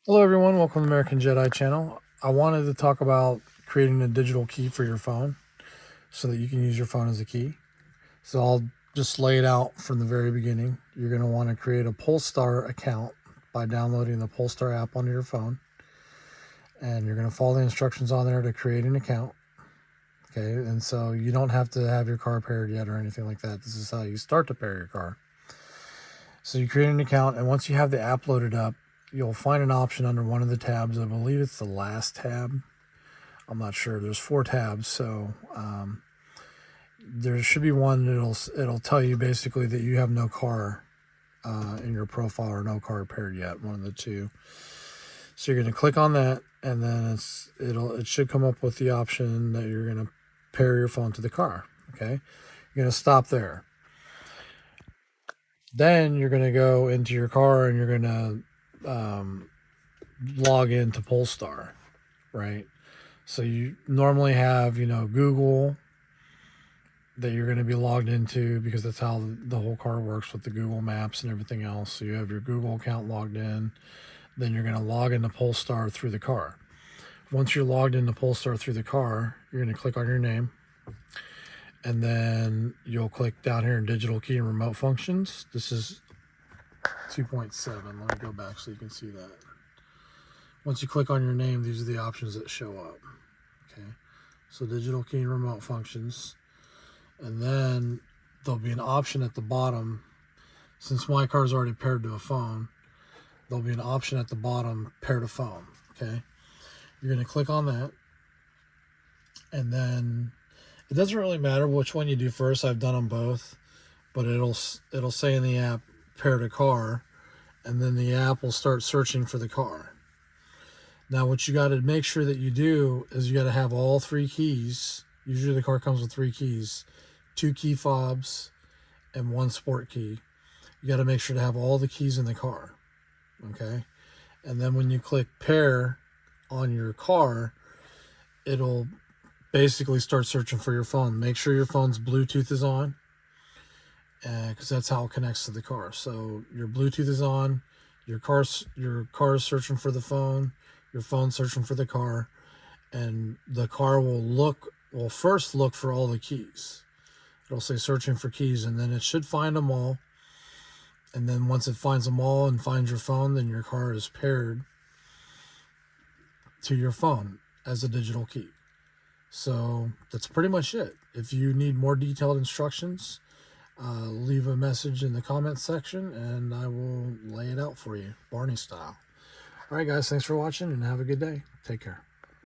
Hello everyone, welcome to the American Jedi channel. I wanted to talk about creating a digital key for your phone so that you can use your phone as a key. So I'll just lay it out from the very beginning. You're going to want to create a Polestar account by downloading the Polestar app onto your phone. And you're going to follow the instructions on there to create an account. Okay, and so you don't have to have your car paired yet or anything like that. This is how you start to pair your car. So you create an account, and once you have the app loaded up, you'll find an option under one of the tabs. I believe it's the last tab. I'm not sure. There's 4 tabs, so there should be one it'll tell you basically that you have no car in your profile or no car paired yet. One of the two. So you're going to click on that, and then it should come up with the option that you're going to pair your phone to the car. Okay, you're going to stop there. Then you're going to go into your car and you're going to log into Polestar, right? So you normally have, Google that you're going to be logged into because that's how the whole car works with the Google Maps and everything else. So you have your Google account logged in. Then you're going to log into Polestar through the car. Once you're logged into Polestar through the car, you're going to click on your name. And then you'll click down here in digital key and remote functions. This is 2.7. Let me go back so you can see that. Once you click on your name, these are the options that show up. Okay, so digital key and remote functions. And then there'll be an option at the bottom. Since my car is already paired to a phone, there'll be an option at the bottom, pair to phone. Okay, you're going to click on that. And then it doesn't really matter which one you do first. I've done them both, but it'll say in the app pair to car, and then the app will start searching for the car. Now what you got to make sure that you do is you got to have all 3 keys. Usually the car comes with 3 keys, 2 key fobs and 1 sport key. You got to make sure to have all the keys in the car. Okay, and then when you click pair on your car, it'll basically start searching for your phone. Make sure your phone's Bluetooth is on, because that's how it connects to the car. So your Bluetooth is on, your car is searching for the phone, your phone's searching for the car, and the car will first look for all the keys. It'll say searching for keys, and then it should find them all. And then once it finds them all and finds your phone, then your car is paired to your phone as a digital key. So that's pretty much it. If you need more detailed instructions, leave a message in the comments section and I will lay it out for you, Barney style. All right, guys, thanks for watching and have a good day. Take care.